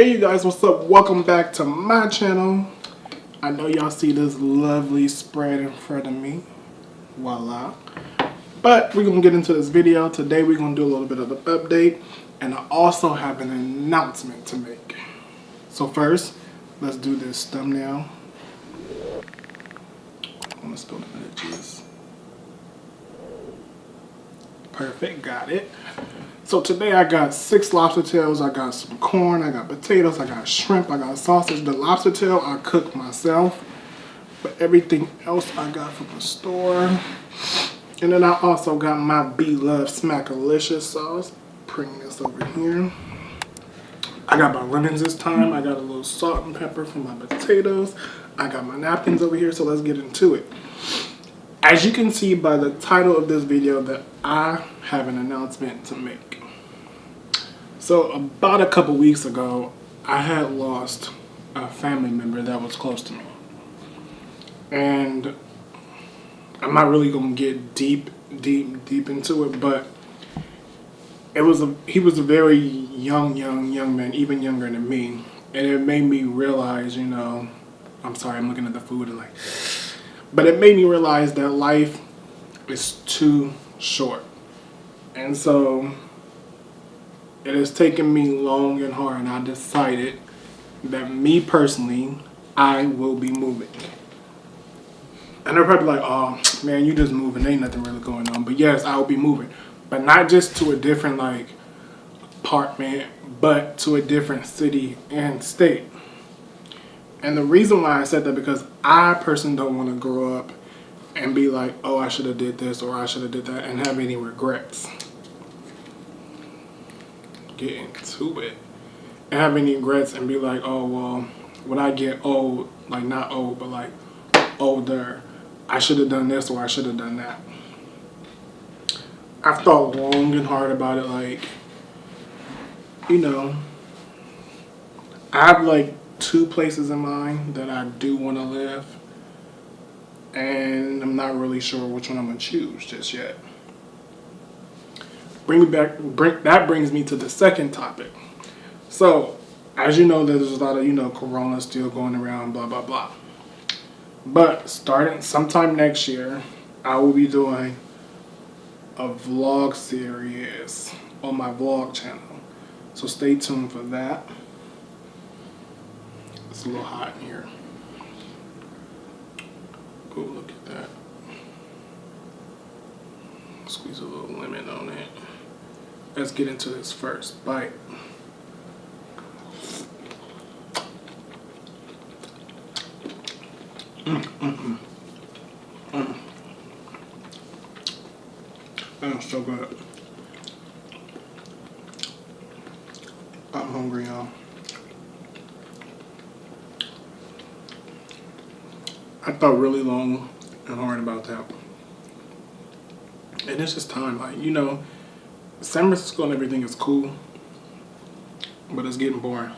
Hey you guys, what's up? Welcome back to my channel. I know y'all see this lovely spread in front of me. Voila. But we're gonna get into this video. Today we're gonna do a little bit of an update, and I also have an announcement to make. So first, let's do this thumbnail. I'm gonna spill a minute, jeez. Perfect, got it. So today I got 6 lobster tails, I got some corn, I got potatoes, I got shrimp, I got sausage. The lobster tail I cooked myself, but everything else I got from the store. And then I also got my beloved Smackalicious sauce. Bring this over here. I got my lemons this time. I got a little salt and pepper for my potatoes. I got my napkins over here, so let's get into it. As you can see by the title of this video that I have an announcement to make. So about a couple weeks ago, I had lost a family member that was close to me. And I'm not really gonna get deep into it, but he was a very young man, even younger than me. And it made me realize, you know, I'm sorry, I'm looking at the food and like, but it made me realize that life is too short. And so it has taken me long and hard, and I decided that me personally, I will be moving. And they're probably like, oh man, you just moving, ain't nothing really going on. But yes, I will be moving. But not just to a different like apartment, but to a different city and state. And the reason why I said that, because I personally don't want to grow up and be like, oh, I should have did this or I should have did that and have any regrets. Get into it. And have any regrets and be like, oh, well, when I get old, like not old, but like older, I should have done this or I should have done that. I've thought long and hard about it, like, you know, I have like 2 places in mind that I do want to live, and I'm not really sure which one I'm gonna choose just yet. That brings me to the second topic. So, as you know, there's a lot of, you know, corona still going around, blah blah blah. But starting sometime next year, I will be doing a vlog series on my vlog channel. So stay tuned for that. It's a little hot in here. Oh, look at that. Squeeze a little lemon on it. Let's get into this first bite. That's so good. I'm hungry, y'all. I thought really long and hard about that. And it's just time, like, you know, San Francisco and everything is cool, but it's getting boring.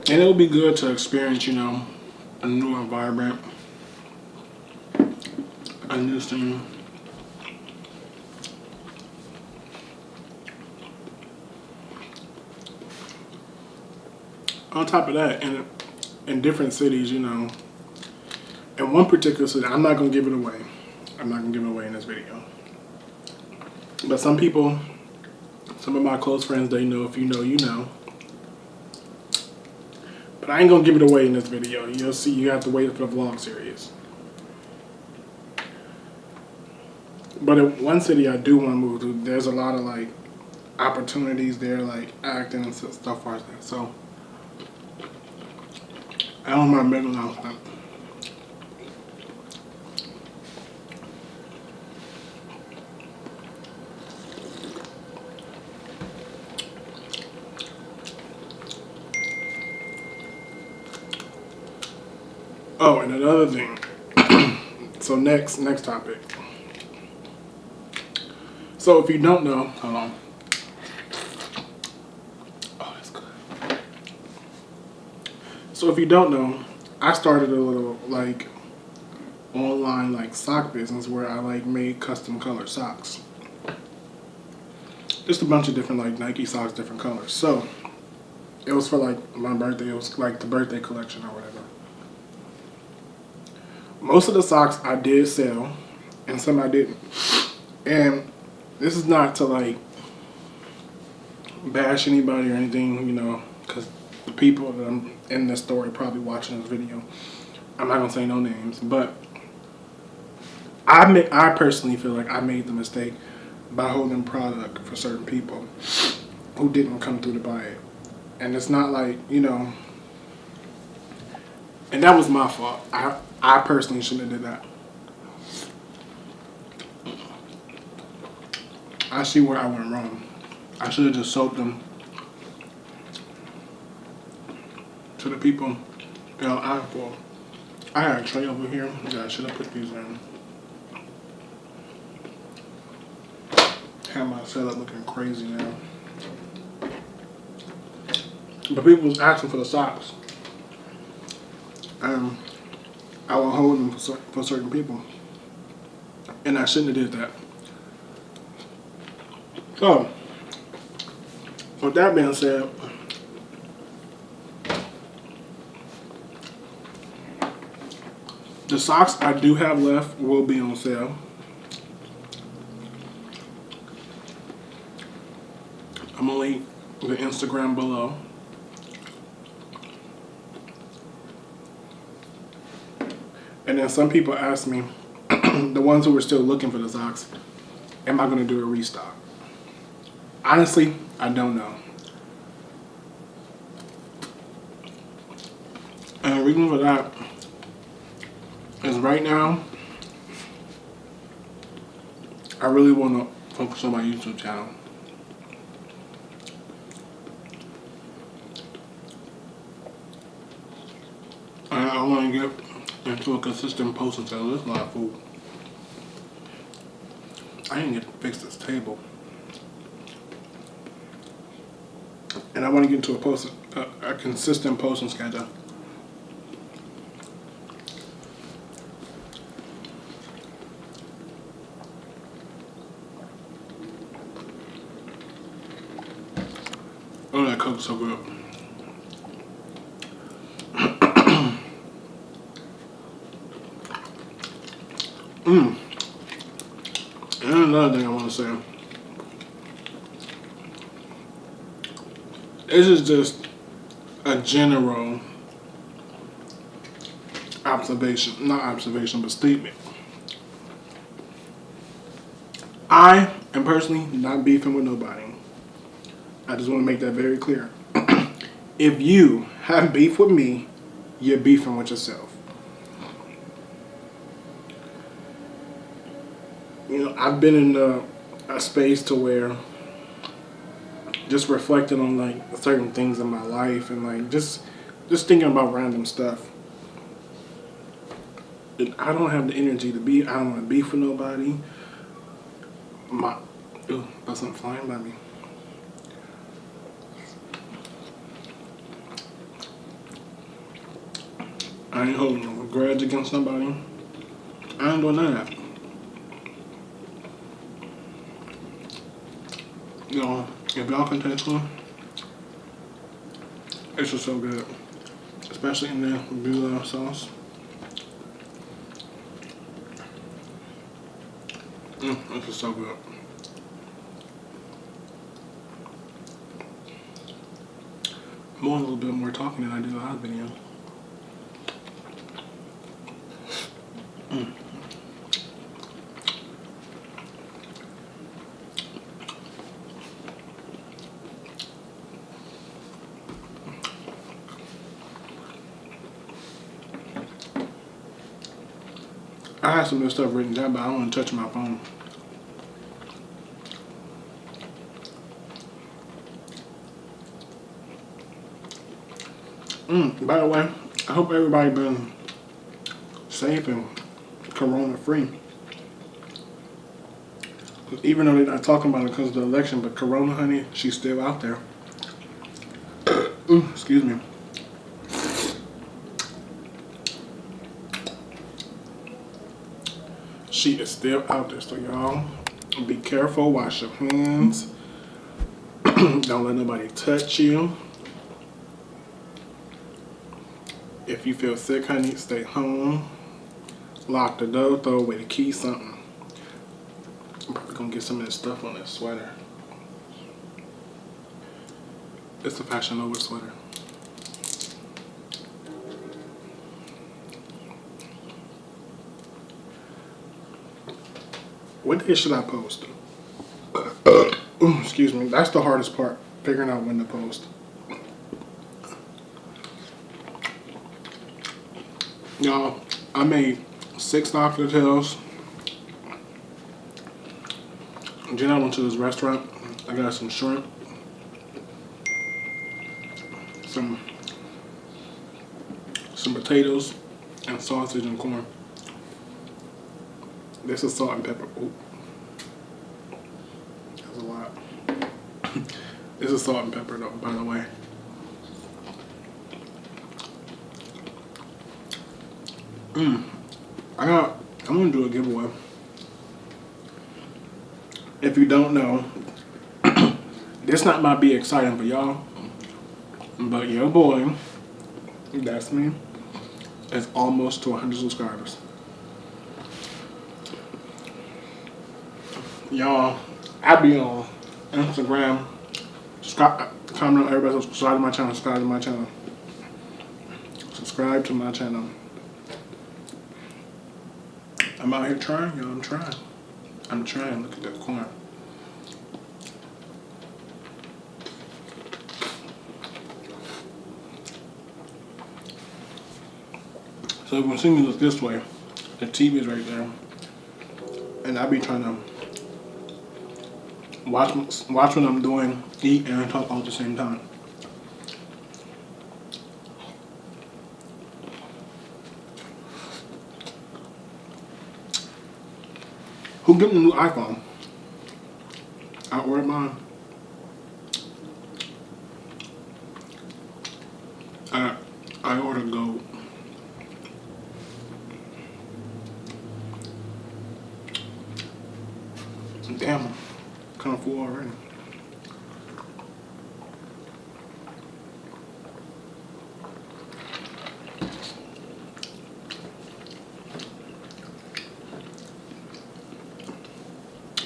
And it'll be good to experience, you know, a new environment, a new thing. On top of that, in different cities, you know, in one particular city, I'm not going to give it away. I'm not going to give it away in this video. But some people, some of my close friends, they know. If you know, you know. But I ain't going to give it away in this video. You'll see, you have to wait for the vlog series. But in one city I do want to move to, there's a lot of like opportunities there, like acting and stuff like that. So I don't mind making an announcement. Oh, and another thing. So next topic. So if you don't know, hold on. Oh, that's good. So if you don't know, I started a little like online like sock business where I like made custom colored socks. just a bunch of different like Nike socks, different colors. So it was for like my birthday. It was like the birthday collection or whatever. Most of the socks I did sell, and some I didn't. And this is not to like bash anybody or anything, you know, because the people that I'm in this story probably watching this video. I'm not gonna say no names, but I personally feel like I made the mistake by holding product for certain people who didn't come through to buy it. And it's not like, you know, and that was my fault. I personally shouldn't have did that. I see where I went wrong. I should have just sold them to the people that I for. I had a tray over here that I should have put these in. Have my setup looking crazy now. But people was asking for the socks. I will hold them for certain people. And I shouldn't have did that. So, with that being said, the socks I do have left will be on sale. I'm gonna link the Instagram below. And then some people ask me, the ones who were still looking for the socks, am I gonna do a restock? Honestly, I don't know. And the reason for that is right now, I really want to focus on my YouTube channel. And I want to get into a consistent posting channel. There's a lot of food. I didn't get to fix this table. And I want to get into a consistent posting schedule. Oh, that Coke's so good. And another thing I want to say. This is just a general observation, not observation, but statement. I am personally not beefing with nobody. I just want to make that very clear. If you have beef with me, you're beefing with yourself. You know, I've been in a space to where just reflecting on like certain things in my life and like just thinking about random stuff. And I don't have the energy to I don't want to beef with nobody. That's something flying by me. I ain't holding no grudge against somebody. I ain't doing none of that. You know, if y'all can taste one, it's just so good. Especially in the blue sauce. This is so good. I'm doing a little bit more talking than I did the last video. I had some of this stuff written down, but I don't want to touch my phone. By the way, I hope everybody been safe and corona free. Even though they're not talking about it because of the election, but Corona, honey, she's still out there. Excuse me. She is still out there, so y'all be careful, wash your hands, Don't let nobody touch you. If you feel sick, honey, stay home. Lock the door, throw away the key, something. I'm probably gonna get some of this stuff on this sweater. It's a Fashion Nova sweater. What day should I post? Excuse me. That's the hardest part, figuring out when to post. Y'all, I made 6 LOBSTERTAILS. Then I went to this restaurant. I got some shrimp, some potatoes, and sausage and corn. This is salt and pepper. Ooh. That's a lot. This is salt and pepper though, by the way. I'm gonna do a giveaway. If you don't know, this not might be exciting for y'all, but your boy, that's me, is almost to 100 subscribers. Y'all, I be on Instagram. Comment on everybody, subscribe to my channel, subscribe to my channel. Subscribe to my channel. I'm out here trying, y'all. I'm trying. I'm trying. Look at that corn. So if you see me look this way, the TV is right there, and I be trying to watch what I'm doing, eat, and talk all at the same time. Who getting a new iPhone? I ordered mine. I ordered gold. Damn, I'm kind of full already.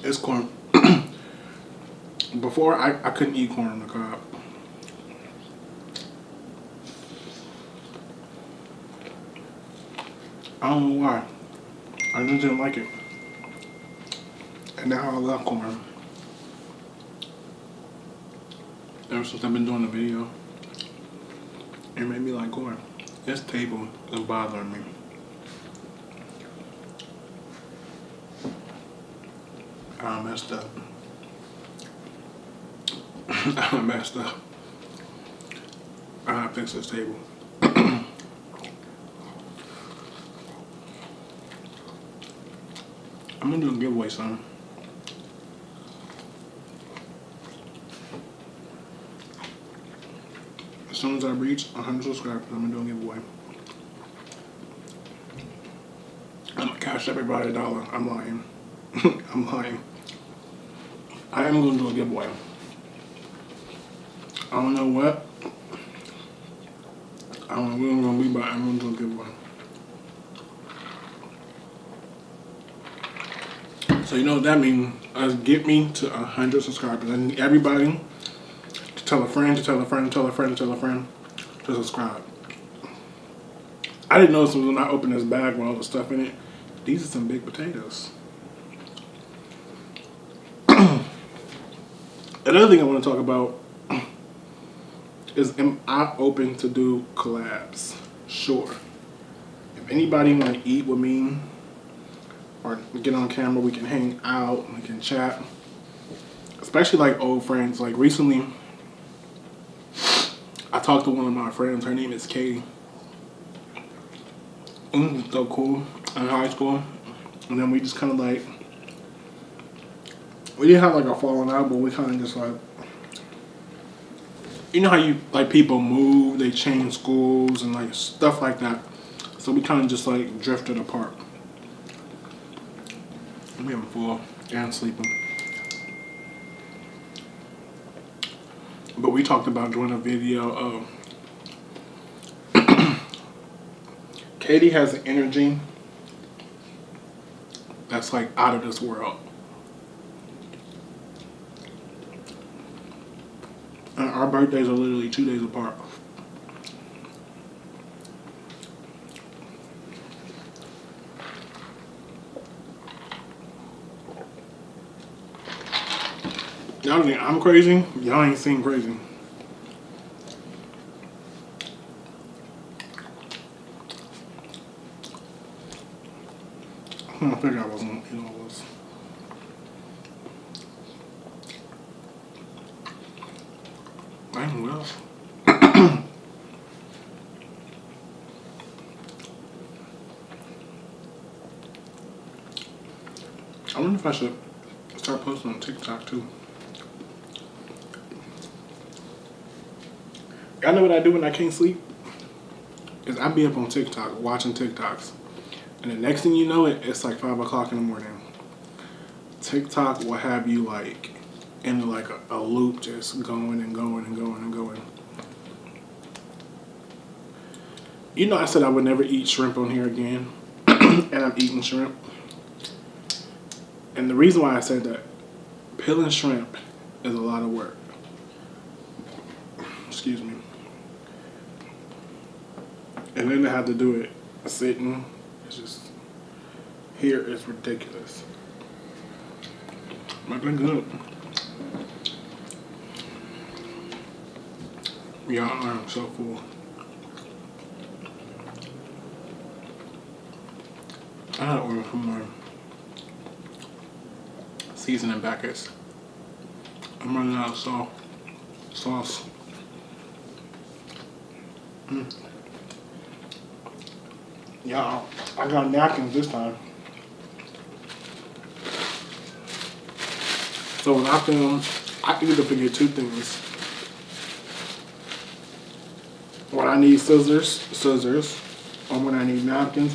It's corn. Before, I couldn't eat corn on the cob. I don't know why. I just didn't like it. And now I love corn. Ever since I've been doing the video, it made me like corn. This table is bothering me. I messed up. I messed up. I gotta fix this table. I'm gonna do a giveaway, son. As soon as I reach 100 subscribers, I'm gonna do a giveaway. I'm gonna cash everybody $1. I'm lying. I'm lying. I am gonna do a giveaway. I don't know what. I don't know what it's gonna be, but I'm gonna do a giveaway. So you know what that means? Get me to 100 subscribers. I need everybody to tell a friend, to tell a friend, to tell a friend, to tell a friend to subscribe. I didn't know this was when I opened this bag with all the stuff in it. These are some big potatoes. Another thing I want to talk about is, am I open to do collabs? Sure. If anybody want to eat with me or get on camera, we can hang out, we can chat. Especially like old friends. Like recently, I talked to one of my friends. Her name is Katie. So cool in high school. And then we just kind of like, we didn't have like a falling out, but we kind of just like, you know how you, like people move, they change schools and like stuff like that. So we kind of just like drifted apart. I'm getting full and sleeping. But we talked about doing a video of Katie has an energy that's like out of this world. And our birthdays are literally 2 days apart. Y'all think I'm crazy? Y'all ain't seen crazy. I figured I wasn't eating all this. Dang, well. I wonder if I should start posting on TikTok too. I know what I do when I can't sleep is I be up on TikTok watching TikToks, and the next thing you know, it's like 5 o'clock in the morning. TikTok will have you like in like a loop, just going and going and going and going. You know, I said I would never eat shrimp on here again, and I'm eating shrimp. And the reason why I said that, peeling shrimp is a lot of work. Excuse me. And then to have to do it sitting, it's just, here is ridiculous. Might be good. Yeah, I'm so full. I had to order some more seasoning packets. I'm running out of sauce. Yeah, I got napkins this time. So when I film, I either forget two things. When I need scissors, or when I need napkins.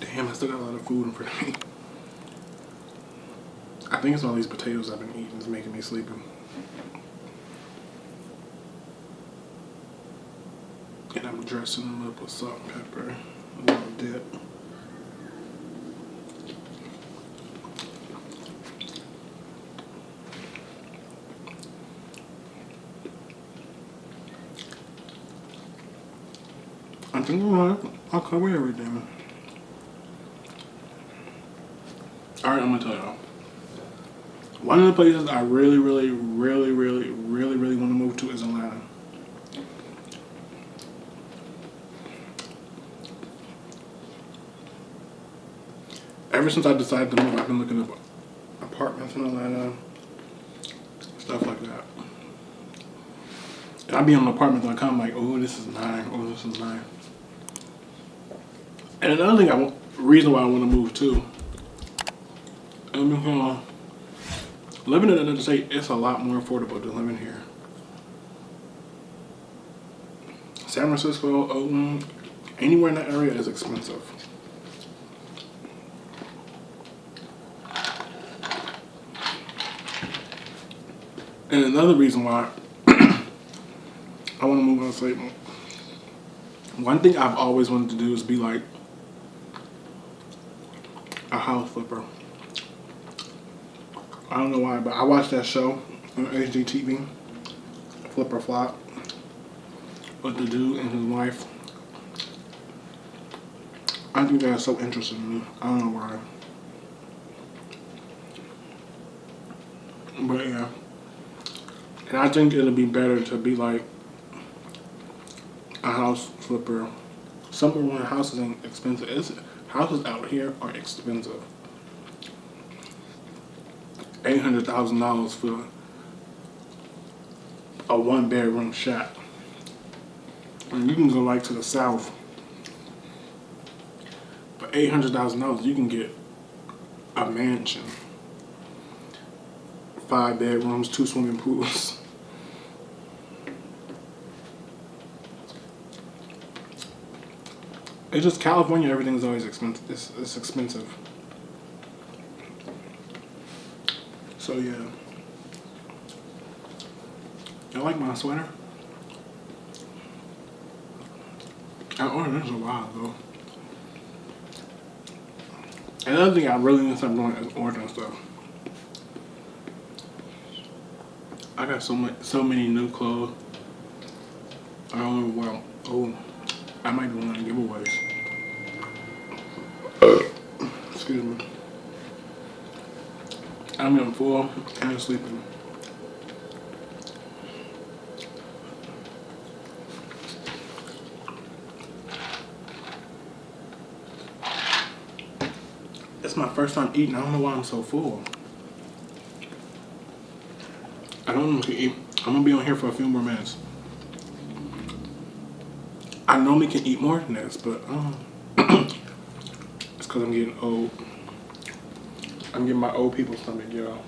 Damn, I still got a lot of food in front of me. I think it's all these potatoes I've been eating is making me sleepy. And I'm dressing them up with salt and pepper, a little dip. I think I'll cover everything. Alright, I'm gonna tell y'all. One of the places I really want to move to is Atlanta. Ever since I decided to move, I've been looking up apartments in Atlanta, stuff like that. And I be on apartments.com like, oh, this is nice, oh, this is nice. And another thing, reason why I want to move too, living in another state, it's a lot more affordable than living here. San Francisco, Oakland, anywhere in that area is expensive. And another reason why I want to move out of state, one thing I've always wanted to do is be like a house flipper. I don't know why, but I watched that show on HGTV, Flip or Flop, with the dude and his wife. I think that's so interesting to me. I don't know why. But yeah. And I think it'll be better to be like a house flipper. Somewhere when houses ain't expensive. Houses out here are expensive. $800,000 for a 1-bedroom shack. And you can go like to the south. For $800,000 you can get a mansion. 5 bedrooms, 2 swimming pools. It's just California, everything's always expensive. It's expensive. So yeah. You like my sweater? I ordered this a while ago. Another thing I really need to start doing is ordering stuff. I got so many new clothes. I don't know what. Oh, I might be doing giveaways. Excuse me. I'm getting full and sleeping. It's my first time eating. I don't know why I'm so full. I don't know if you eat. I'm gonna be on here for a few more minutes. I normally can eat more than this, but it's because I'm getting old. I'm getting my old people's stomach, y'all.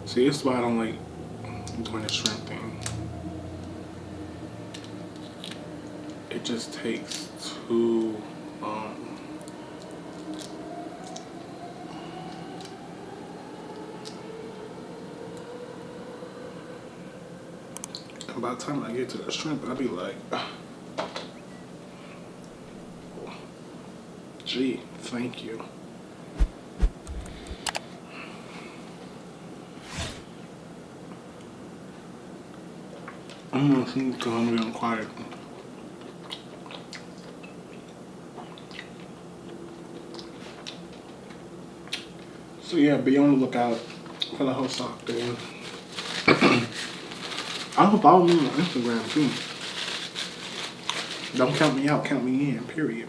See, this is why I don't like doing the shrimp thing. It just takes too long. And by the time I get to the shrimp, I'll be like, gee, thank you. I'm gonna think because I'm getting quiet. So yeah, be on the lookout for the whole sock thing. I hope follow me on Instagram too. Don't count me out, count me in, period.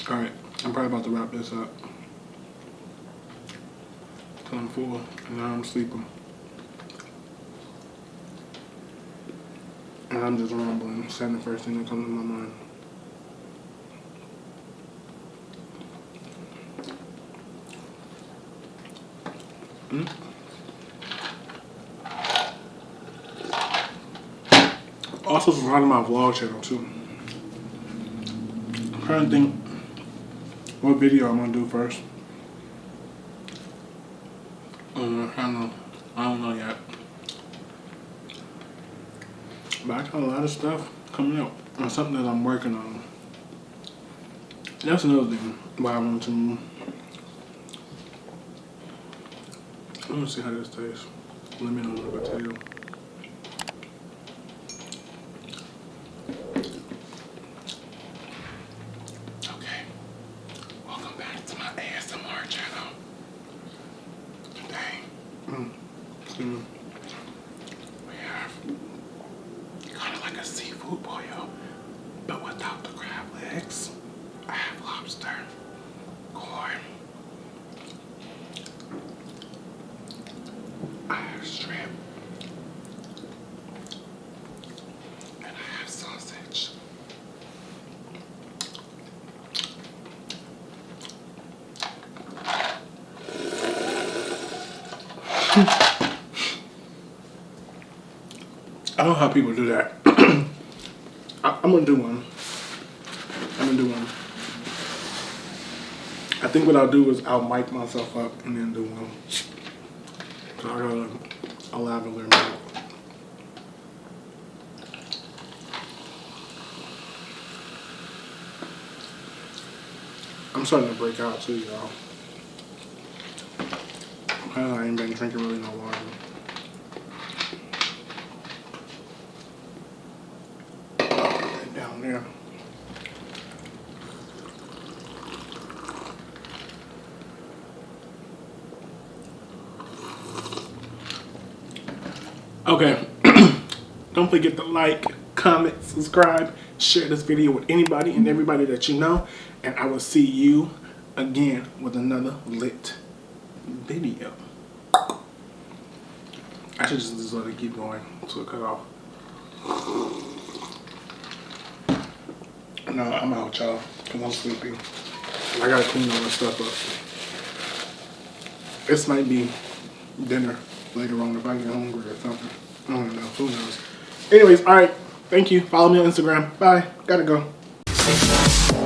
Alright, I'm probably about to wrap this up. Cause I'm full and now I'm sleeping. And I'm just rambling, saying the first thing that comes to my mind. Also subscribe to my vlog channel too. I'm trying to think what video I'm gonna do first. I don't know yet. But I got a lot of stuff coming up. Or something that I'm working on. That's another thing why I want to. Let me see how this tastes. Lemon on the potato. Okay. Welcome back to my ASMR channel. Today, we have kind of like a seafood boil, but without the crab legs. I have lobster, corn. I have shrimp, and I have sausage. I don't know how people do that. I'm gonna do one. I think what I'll do is I'll mic myself up and then do one. So I gotta allow to learn more. I'm starting to break out too, y'all. I ain't been drinking really no water. Down there. Okay. Don't forget to like, comment, subscribe, share this video with anybody and everybody that you know. And I will see you again with another lit video. I should just let it keep going until it cut off. No, I'm out, y'all, because I'm sleepy. I gotta clean all this stuff up. This might be dinner later on if I get hungry or something. I don't know. Who knows? Anyways, all right. Thank you. Follow me on Instagram. Bye. Gotta go.